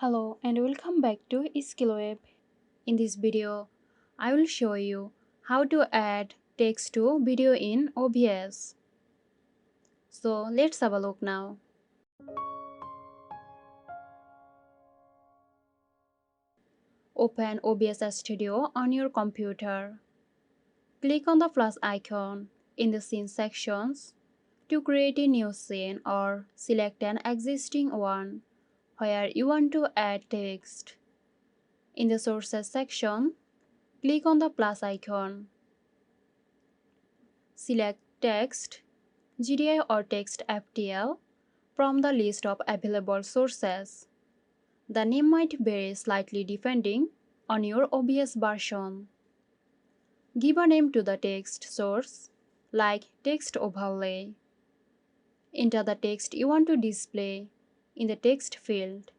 Hello and welcome back to SkillWeb. In this video, I will show you how to add text to video in OBS. So let's have a look now. Open OBS Studio on your computer. Click on the plus icon in the scene sections to create a new scene or select an existing one where you want to add text. In the sources section, click on the plus icon. Select text, GDI or text FTL from the list of available sources. The name might vary slightly depending on your OBS version. Give a name to the text source, like text overlay. Enter the text you want to display in the text field.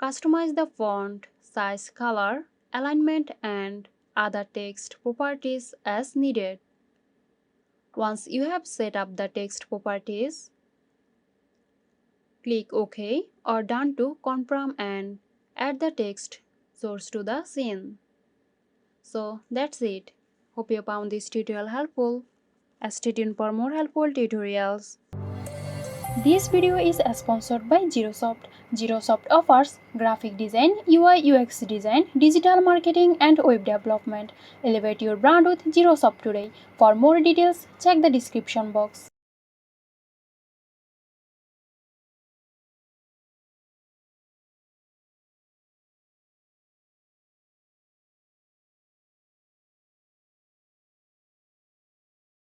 Customize the font, size, color, alignment, and other text properties as needed. Once you have set up the text properties, click OK or Done to confirm and add the text source to the scene. So that's it. Hope you found this tutorial helpful. Stay tuned for more helpful tutorials. This video is sponsored by Zerosoft. Zerosoft offers graphic design, UI UX design, digital marketing and web development. Elevate your brand with Zerosoft today. For more details, check the description box.